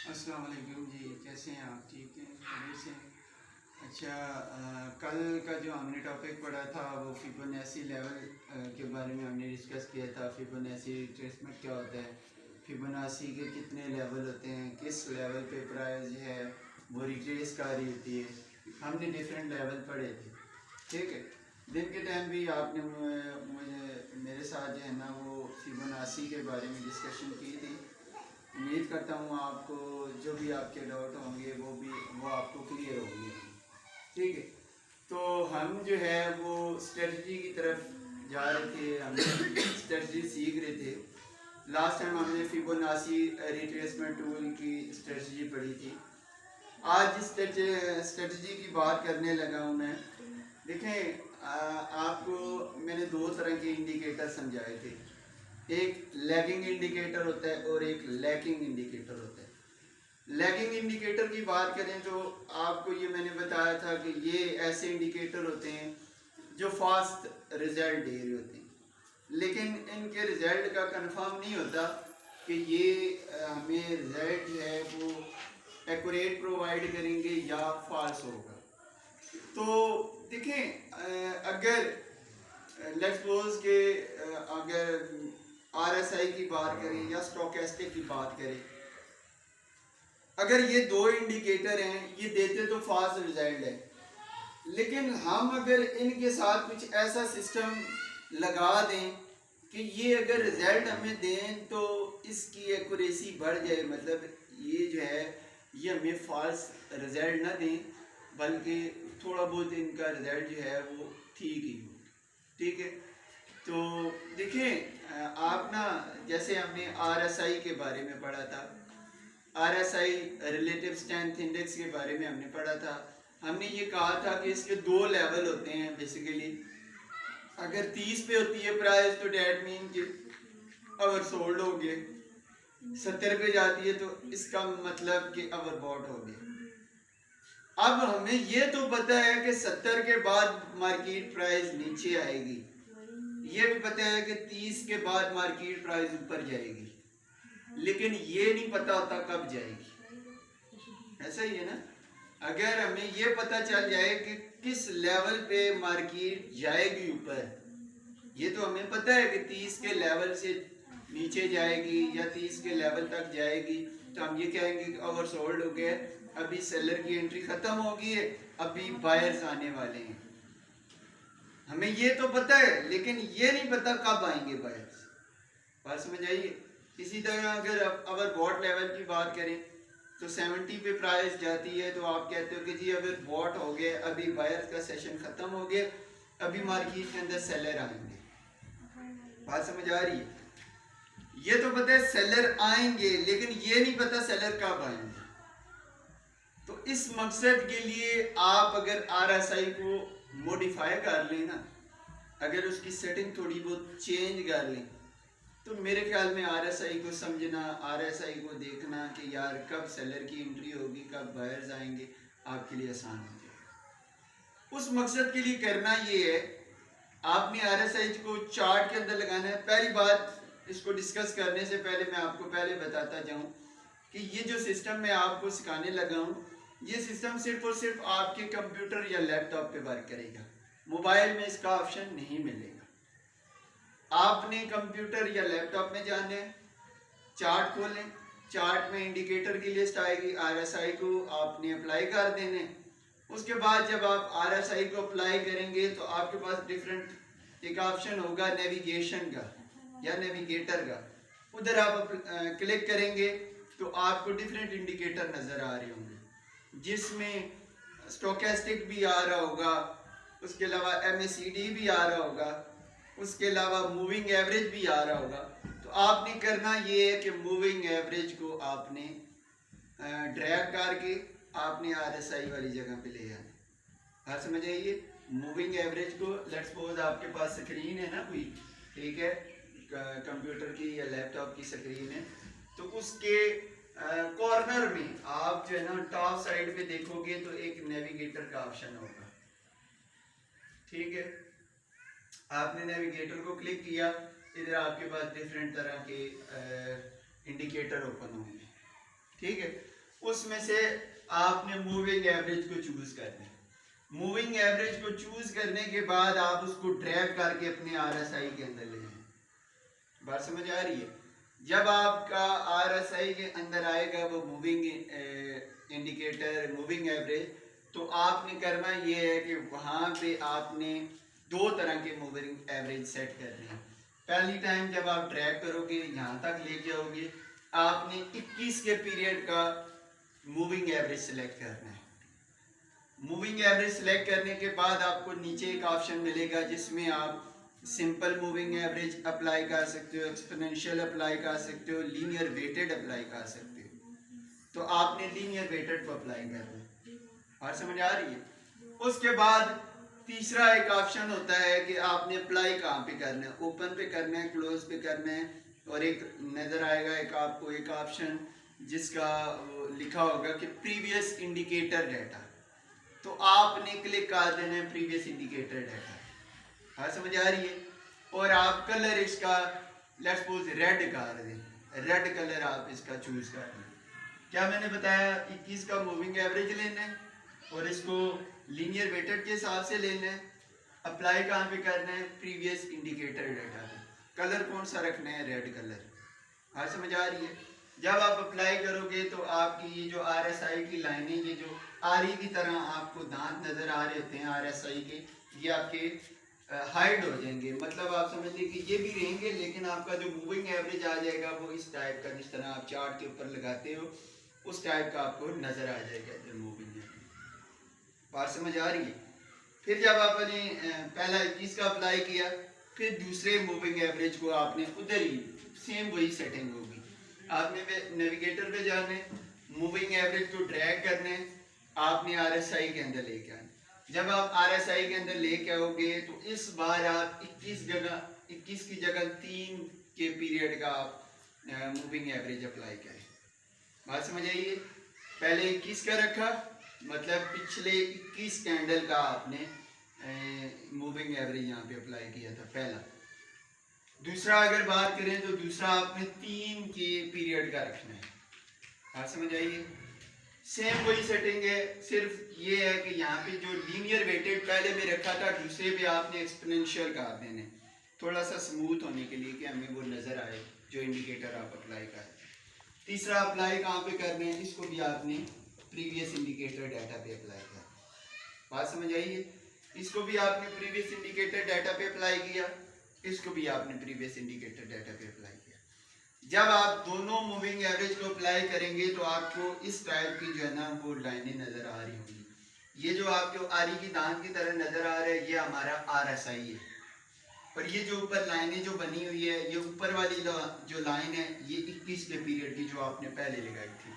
अस्सलाम वालेकुम जी, कैसे हैं आप? ठीक हैं, खैरियत से हैं? अच्छा, कल का जो हमने टॉपिक पढ़ा था वो फिबोनाची लेवल के बारे में हमने डिस्कस किया था। फिबोनाची रिट्रेसमेंट क्या होता है, फिबोनाची के कितने लेवल होते हैं, किस लेवल पे प्राइस है वो रिट्रेस कर रही होती है। हमने डिफरेंट लेवल पढ़े थे, ठीक है। दिन के टाइम भी आपने मुझे मेरे साथ जो है ना वो फिबोनाची के बारे में डिस्कशन की थी। उम्मीद करता हूँ आपको जो भी आपके डाउट होंगे वो आपको क्लियर होंगे, ठीक है। तो हम जो है वो स्ट्रेटजी की तरफ जा रहे थे, हम स्ट्रेटजी सीख रहे थे। लास्ट टाइम हमने फिबोनाची रिट्रेसमेंट टूल की स्ट्रेटजी पढ़ी थी। आज जिस स्ट्रेटजी की बात करने लगा हूँ मैं, देखें, आपको मैंने दो तरह के इंडिकेटर समझाए थे। एक लैगिंग इंडिकेटर होता है और एक लैकिंग इंडिकेटर होता है। लैगिंग इंडिकेटर की बात करें तो आपको ये मैंने बताया था कि ये ऐसे इंडिकेटर होते हैं जो फास्ट रिजल्ट दे रहे होते हैं, लेकिन इनके रिजल्ट का कंफर्म नहीं होता कि ये हमें रिजल्ट जो है वो एक्यूरेट प्रोवाइड करेंगे या फॉल्स होगा। तो देखें, अगर लेट्स सपोज के अगर आरएसआई की बात करें या स्टोकेस्टिक की बात करें, अगर ये दो इंडिकेटर हैं ये देते तो फास्ट रिजल्ट है, लेकिन हम अगर इनके साथ कुछ ऐसा सिस्टम लगा दें कि ये अगर रिजल्ट हमें दें तो इसकी एक्यूरेसी बढ़ जाए, मतलब ये जो है ये हमें फॉल्स रिजल्ट ना दें बल्कि थोड़ा बहुत इनका रिजल्ट जो है वो ठीक ही हो, ठीक है। तो देखिए, आप ना जैसे हमने आरएसआई के बारे में पढ़ा था, आरएसआई रिलेटिव स्ट्रेंथ इंडेक्स के बारे में हमने पढ़ा था। हमने ये कहा था कि इसके दो लेवल होते हैं बेसिकली। अगर 30 पे होती है प्राइस तो डेट मीन कि ओवर सोल्ड हो गए, 70 पे जाती है तो इसका मतलब कि ओवर बॉट हो गए। अब हमें ये तो पता है कि 70 के बाद मार्केट प्राइस नीचे आएगी, ये भी पता है कि 30 के बाद मार्केट प्राइस ऊपर जाएगी, लेकिन ये नहीं पता होता कब जाएगी। ऐसा ही है ना। अगर हमें ये पता चल जाए कि किस लेवल पे मार्केट जाएगी ऊपर, ये तो हमें पता है कि 30 के लेवल से नीचे जाएगी या 30 के लेवल तक जाएगी, तो हम ये कहेंगे कि ओवर सोल्ड हो गया, अभी सेलर की एंट्री खत्म हो गई है, अभी बायर्स आने वाले हैं। हमें ये तो पता है, लेकिन ये नहीं पता कब आएंगे बायर्स। बात समझ आइए। इसी तरह अगर अगर बॉट लेवल की बात करें तो 70 पे प्राइस जाती है तो आप कहते हो कि जी अगर बॉट हो गए, अभी बायर्स का सेशन खत्म हो गया, अभी मार्केट के अंदर सेलर आएंगे। बात समझ आ रही है। ये तो पता है सेलर आएंगे, लेकिन ये नहीं पता सेलर कब आएंगे। तो इस मकसद के लिए आप अगर आरएसआई को मॉडिफाई कर लें ना, अगर उसकी सेटिंग थोड़ी बहुत चेंज कर लें, तो मेरे ख्याल में आरएसआई को समझना, आरएसआई को देखना कि यार कब सेलर की एंट्री होगी, कब बायर्स आएंगे, आपके लिए आसान हो जाएगा। उस मकसद के लिए करना ये है, आपने आरएसआई को चार्ट के अंदर लगाना है। पहली बात, इसको डिस्कस करने से पहले मैं आपको पहले बताता जाऊं कि ये जो सिस्टम मैं आपको सिखाने लगा हूं, ये सिस्टम सिर्फ और सिर्फ आपके कंप्यूटर या लैपटॉप पे वर्क करेगा। मोबाइल में इसका ऑप्शन नहीं मिलेगा। आपने कंप्यूटर या लैपटॉप में जाना है, चार्ट खोलें, चार्ट में इंडिकेटर की लिस्ट आएगी, आरएसआई को आपने अप्लाई कर देने। उसके बाद जब आप आरएसआई को अप्लाई करेंगे तो आपके पास डिफरेंट एक ऑप्शन होगा नेविगेशन का या नेविगेटर का, उधर आप क्लिक करेंगे तो आपको डिफरेंट इंडिकेटर नज़र आ रहे होंगे, जिसमें स्टोकेस्टिक भी आ रहा होगा, उसके अलावा एमएसीडी भी आ रहा होगा, उसके अलावा मूविंग एवरेज भी आ रहा होगा। तो आपने करना ये है कि मूविंग एवरेज को आपने ड्रैग करके आपने आरएसआई वाली जगह पे ले आना। बात समझ आइए। मूविंग एवरेज को, लेट्स सपोज आपके पास स्क्रीन है ना कोई, ठीक है, कंप्यूटर की या लैपटॉप की स्क्रीन है, तो उसके कॉर्नर में आप जो है ना टॉप साइड पे देखोगे तो एक नेविगेटर का ऑप्शन होगा, ठीक है। आपने नेविगेटर को क्लिक किया, इधर आपके पास डिफरेंट तरह के इंडिकेटर ओपन होंगे, ठीक है। उसमें से आपने मूविंग एवरेज को चूज करना है। मूविंग एवरेज को चूज करने के बाद आप उसको ड्रैग करके अपने आरएसआई के अंदर ले आए। बात समझ आ रही है? जब आपका आरएसआई के अंदर आएगा वो मूविंग इंडिकेटर, मूविंग एवरेज, तो आपने करना ये है कि वहाँ पे आपने दो तरह के मूविंग एवरेज सेट करने हैं। पहली टाइम जब आप ड्रैग करोगे यहाँ तक लेके आओगे, आपने 21 के पीरियड का मूविंग एवरेज सेलेक्ट करना है। मूविंग एवरेज सेलेक्ट करने के बाद आपको नीचे एक ऑप्शन मिलेगा जिसमें आप सिंपल मूविंग एवरेज अप्लाई कर सकते हो, एक्सपोनेंशियल अप्लाई कर सकते हो, लीनियर वेटेड अप्लाई कर सकते हो। तो आपने लीनियर वेटेड को अप्लाई करना है। और समझ आ रही है? उसके बाद तीसरा एक ऑप्शन होता है कि आपने अप्लाई कहाँ पे करना है, ओपन पे करना है, क्लोज पे करना है, और एक नज़र आएगा एक आपको एक ऑप्शन जिसका लिखा होगा कि प्रीवियस इंडिकेटर डाटा। तो आपने क्लिक कर देना है प्रीवियस इंडिकेटर डाटा। हाँ समझ आ रही है? और आप कलर इसका लेट्स सपोज रेड कर दें, रेड कलर आप इसका चूज कर दें। क्या मैंने बताया? 21 का मूविंग एवरेज लेना है और इसको लीनियर वेटेड के हिसाब से लेना है। अप्लाई कहाँ पे करना है? प्रीवियस इंडिकेटर डाटा पे। कलर कौन सा रखना है? Red colour. हाँ समझ आ रही है? जब आप अप्लाई करोगे तो आपकी ये जो आरएसआई की लाइनें, ये जो आरी की तरह आपको दांत नजर आ रहे होते हैं आरएसआई के, ये आपके हाइड हो जाएंगे। मतलब आप समझ लीजिए कि ये भी रहेंगे लेकिन आपका जो मूविंग एवरेज आ जाएगा वो इस टाइप का, जिस तरह आप चार्ट के ऊपर लगाते हो उस टाइप का आपको नजर आ जाएगा जो मूविंग एवरेज। बात समझ आ रही है? फिर जब आपने पहला 21 का अप्लाई किया, फिर दूसरे मूविंग एवरेज को आपने उधर ही सेम वही सेटिंग होगी। आपने नेविगेटर पे जाने, मूविंग एवरेज को ड्रैग करने, आपने आरएसआई के अंदर लेके आना। जब आप आरएसआई के अंदर लेके आओगे तो इस बार आप 21 की जगह 3 के पीरियड का आप मूविंग एवरेज अप्लाई करें। बात समझ आइए? पहले 21 का रखा, मतलब पिछले 21 कैंडल का आपने मूविंग एवरेज यहाँ पे अप्लाई किया था पहला। दूसरा अगर बात करें तो दूसरा आपने 3 के पीरियड का रखना है। बात समझ आइए? सेम वही सेटिंग है, सिर्फ ये है कि यहाँ पे जो लीनियर वेटेड पहले में रखा था, दूसरे पे आपने एक्सपोनेंशियल कर देने, थोड़ा सा स्मूथ होने के लिए कि हमें वो नजर आए जो इंडिकेटर आप अप्लाई करें। तीसरा अप्लाई कहाँ पे करने हैं? इसको भी आपने प्रीवियस इंडिकेटर डाटा पे अप्लाई किया। बात समझ आइए? इसको भी आपने प्रीवियस इंडिकेटर डाटा पे अप्लाई किया, इसको भी आपने प्रीवियस इंडिकेटर डाटा पे अप्लाई किया। जब आप दोनों मूविंग एवरेज को अप्लाई करेंगे तो आपको इस टाइप की जो है ना वो लाइनें नजर आ रही होंगी। ये जो आपको आरी की दांत की तरह नजर आ रहा है ये हमारा आरएसआई है, और ये जो ऊपर लाइनें जो बनी हुई है, ये ऊपर वाली जो लाइन है ये 21 के पीरियड की जो आपने पहले लगाई थी।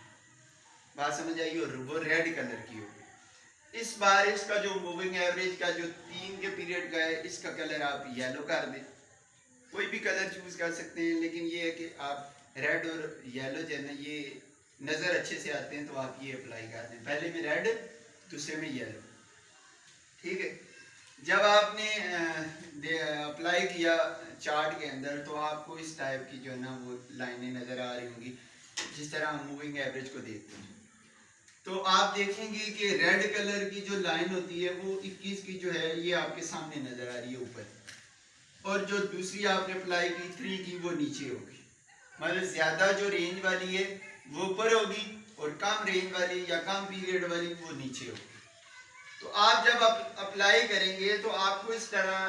बात समझ आई? और वो रेड कलर की होगी। इस बार इसका जो मूविंग एवरेज का जो 3 के पीरियड का है इसका कलर आप येलो कर दें। कोई भी कलर चूज कर सकते हैं, लेकिन ये है कि आप रेड और येलो जो है ना ये नज़र अच्छे से आते हैं तो आप ये अप्लाई कर दें। पहले में रेड, दूसरे में येलो। ठीक है? जब आपने अप्लाई किया चार्ट के अंदर तो आपको इस टाइप की जो है ना वो लाइनें नज़र आ रही होंगी जिस तरह हम मूविंग एवरेज को देखते हैं। तो आप देखेंगे कि रेड कलर की जो लाइन होती है वो 21 की जो है ये आपके सामने नज़र आ रही है ऊपर, और जो दूसरी आपने अप्लाई की 3 की वो नीचे होगी। मतलब ज़्यादा जो रेंज वाली है वो ऊपर होगी और कम रेंज वाली या कम पीरियड वाली वो नीचे होगी। तो आप जब अप्लाई करेंगे तो आपको इस तरह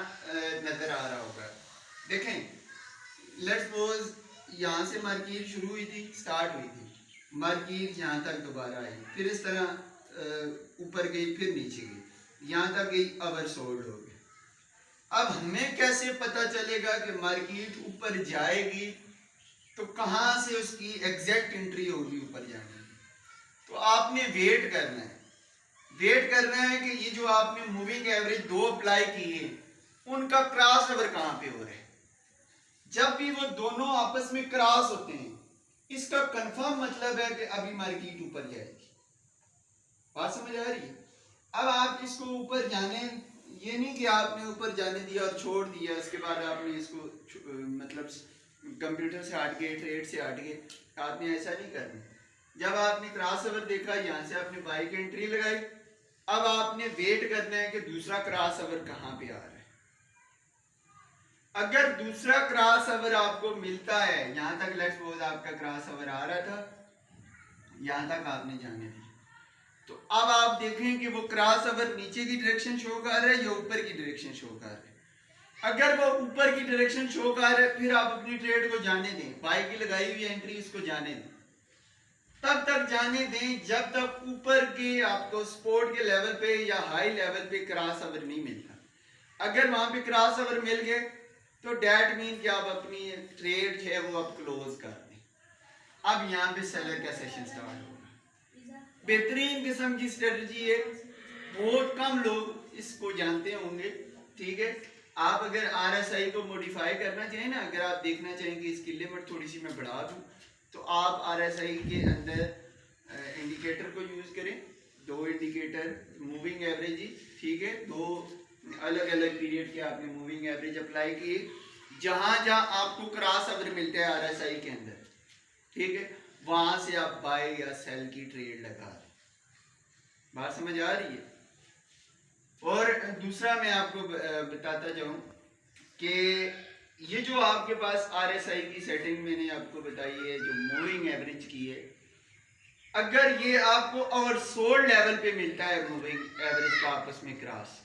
नज़र आ रहा होगा। देखें, लेट्स सपोज यहाँ से मार्कीर शुरू हुई थी, स्टार्ट हुई थी, मार्कीर यहाँ तक दोबारा आई, फिर इस तरह ऊपर गई, फिर नीचे गई, यहाँ तक गई, अवर सोल्ड हो गई। अब हमें कैसे पता चलेगा कि मार्केट ऊपर जाएगी तो कहाँ से उसकी एग्जैक्ट एंट्री होगी ऊपर जाने की? तो आपने वेट करना है। वेट करना है कि ये जो आपने मूविंग एवरेज 2 अप्लाई किए उनका क्रॉस ओवर कहाँ पे हो रहा है। जब भी वो दोनों आपस में क्रॉस होते हैं इसका कंफर्म मतलब है कि अभी मार्केट ऊपर जाएगी। बात समझ आ रही है? अब आप इसको ऊपर जाने, ये नहीं कि आपने ऊपर जाने दिया और छोड़ दिया, इसके बाद आपने इसको मतलब कंप्यूटर से हट गए, ट्रेड से हट गए, आपने ऐसा नहीं करना। जब आपने क्रॉस ओवर देखा, यहाँ से आपने बाई की एंट्री लगाई, अब आपने वेट करना है कि दूसरा क्रॉस ओवर कहाँ पे आ रहा है। अगर दूसरा क्रॉस ओवर आपको मिलता है, यहां तक लेट्स सपोज आपका क्रॉस ओवर आ रहा था, यहां तक आपने जाने दिया, तो अब आप देखें कि वो क्रॉस ओवर नीचे की डायरेक्शन शो कर रहा है या ऊपर की डायरेक्शन शो कर रहा है। अगर वो ऊपर की डायरेक्शन शो कर रहा है, फिर आप अपनी ट्रेड को जाने दें, बाई की लगाई हुई एंट्री इसको जाने दें, तब तक जाने दें जब तक ऊपर के आपको सपोर्ट के लेवल पे या हाई लेवल पे क्रॉस ओवर नहीं मिलता। अगर वहां पे क्रॉस ओवर मिल गए तो डैट मीन कि आप अपनी ट्रेड है वो आप क्लोज कर दें। अब यहाँ पे सेलर का सेशन स्टार्ट होगा। बेहतरीन किस्म की स्ट्रेटजी है, बहुत कम लोग इसको जानते होंगे, ठीक है। आप अगर RSI को मॉडिफाई करना चाहें ना, अगर आप देखना चाहें कि इसकी लिमिट थोड़ी सी मैं बढ़ा दूं, तो आप RSI के अंदर इंडिकेटर को यूज करें, दो इंडिकेटर मूविंग एवरेज ही, ठीक है, दो अलग अलग पीरियड के आपने मूविंग एवरेज अप्लाई किए, जहां जहां आपको क्रॉस ओवर मिलता है RSI के अंदर, ठीक है, वहां से आप बाय या सेल की ट्रेड लगा दें। बात समझ आ रही है। और दूसरा मैं आपको बताता जाऊं कि ये जो आपके पास RSI की सेटिंग मैंने आपको बताई है, जो मूविंग एवरेज की है, अगर ये आपको ओवरसोल्ड लेवल पे मिलता है मूविंग एवरेज का आपस में क्रॉस,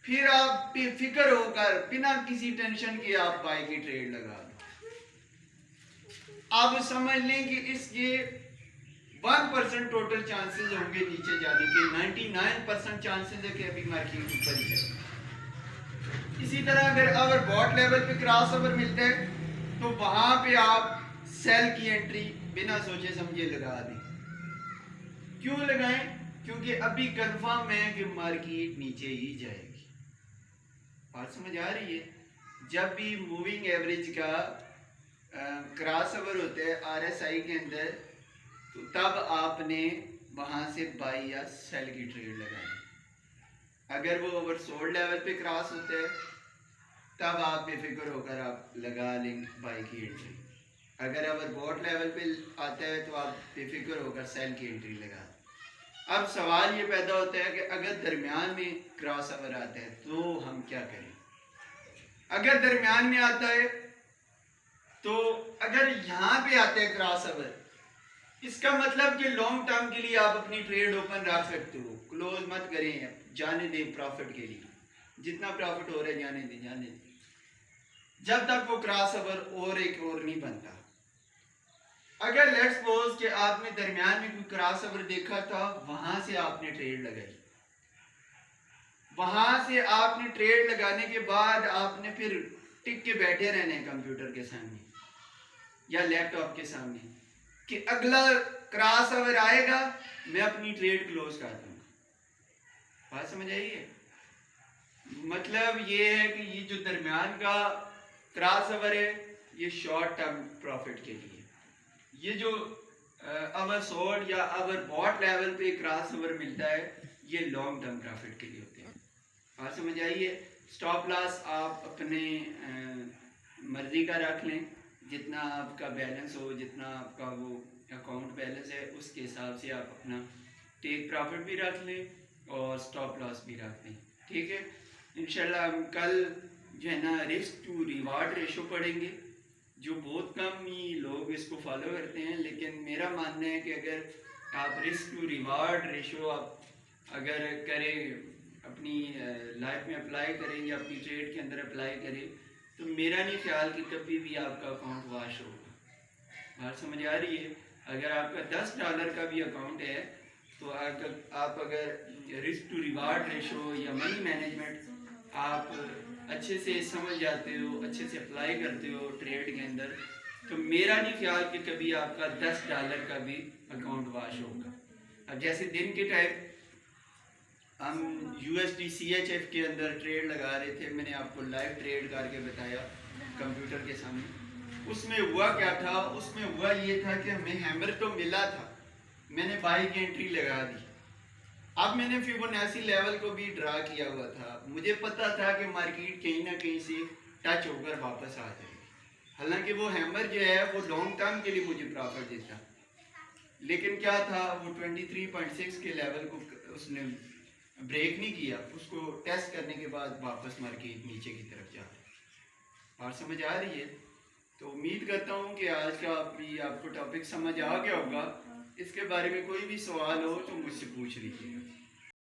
फिर आप बेफिक्र होकर बिना किसी टेंशन के आप बाय की ट्रेड लगा दो। आप समझ लें कि इसके 1% टोटल चांसेस होंगे नीचे जाने के, 99% चांसेस है कि अभी मार्केट ऊपर ही जाए। इसी तरह अगर बॉट लेवल पे क्रॉस ओवर मिलता है तो वहां पे आप सेल की एंट्री बिना सोचे समझे लगा दें। क्यों लगाएं? क्योंकि अभी कंफर्म है कि मार्केट नीचे ही जाएगी। बात समझ आ रही है। जब भी मूविंग एवरेज का क्रॉस ओवर होता है RSI के अंदर, तो तब आपने वहां से बाई या सेल की ट्रेड लगानी। अगर वो ओवरसोल्ड लेवल पे क्रॉस होता है तब आप बेफिक्र होकर आप लगा लेंगे बाई की एंट्री। अगर ओवरबॉट लेवल पे आता है तो आप बेफिक्र होकर सेल की एंट्री लगा। अब सवाल ये पैदा होता है कि अगर दरमियान में क्रॉस ओवर आता है तो हम क्या करें। अगर दरमियान में आता है तो अगर यहाँ पे आता है क्रॉस ओवर, इसका मतलब कि लॉन्ग टर्म के लिए आप अपनी ट्रेड ओपन रख सकते हो, क्लोज मत करें, जाने दें प्रॉफिट के लिए, जितना प्रॉफिट हो रहा है जाने दें जब तक वो क्रॉस ओवर और एक और नहीं बनता। अगर लेट्स सपोज कि आपने दरमियान में कोई क्रॉस ओवर देखा था, वहां से आपने ट्रेड लगाई, वहां से आपने ट्रेड लगाने के बाद आपने फिर टिक के बैठे रहने कंप्यूटर के सामने या लैपटॉप के सामने कि अगला क्रॉस ओवर आएगा मैं अपनी ट्रेड क्लोज कर दूंगा। बात समझ आई है। मतलब ये है कि ये जो दरमियान का क्रॉस ओवर है ये शॉर्ट टर्म प्रॉफिट के लिए, ये जो ओवरसोल्ड या ओवरबॉट लेवल पे क्रॉस ओवर मिलता है ये लॉन्ग टर्म प्रॉफिट के लिए होते हैं। बात समझ आई है। स्टॉप लॉस आप अपने मर्जी का रख लें, जितना आपका बैलेंस हो, जितना आपका वो अकाउंट बैलेंस है उसके हिसाब से आप अपना टेक प्रॉफिट भी रख लें और स्टॉप लॉस भी रख लें, ठीक है। इंशाल्लाह हम कल जो है ना रिस्क टू रिवार्ड रेशो पढ़ेंगे, जो बहुत कम ही लोग इसको फॉलो करते हैं, लेकिन मेरा मानना है कि अगर आप रिस्क टू रिवार्ड रेशो आप अगर करें, अपनी लाइफ में अप्लाई करें या अपनी ट्रेड के अंदर अप्लाई करें, तो मेरा नहीं ख्याल कि कभी भी आपका अकाउंट वाश होगा। बात समझ आ रही है। अगर आपका $10 का भी अकाउंट है तो आप अगर रिस्क टू रिवार्ड रेशो या मनी मैनेजमेंट आप अच्छे से समझ जाते हो, अच्छे से अप्लाई करते हो ट्रेड के अंदर, तो मेरा नहीं ख्याल कि कभी आपका $10 का भी अकाउंट वाश होगा। अब जैसे दिन के टाइम हम USD CHF के अंदर ट्रेड लगा रहे थे, मैंने आपको लाइव ट्रेड करके बताया कंप्यूटर के सामने। उसमें हुआ क्या था, उसमें हुआ ये था कि हमें हैमर तो मिला था, मैंने बाई की एंट्री लगा दी। अब मैंने फिबोनाची लेवल को भी ड्रा किया हुआ था, मुझे पता था कि मार्केट कहीं ना कहीं से टच होकर वापस आ जाएगी। हालांकि वो हैमर जो है वो लॉन्ग टर्म के लिए मुझे प्रॉफिट देता, लेकिन क्या था, वो 23.6 के लेवल को उसने ब्रेक नहीं किया, उसको टेस्ट करने के बाद वापस मार्केट नीचे की तरफ जा रही है। बात समझ आ रही है? तो उम्मीद करता हूँ कि आज का भी आपको टॉपिक समझ आ गया होगा। इसके बारे में कोई भी सवाल हो तो मुझसे पूछ लीजिएगा।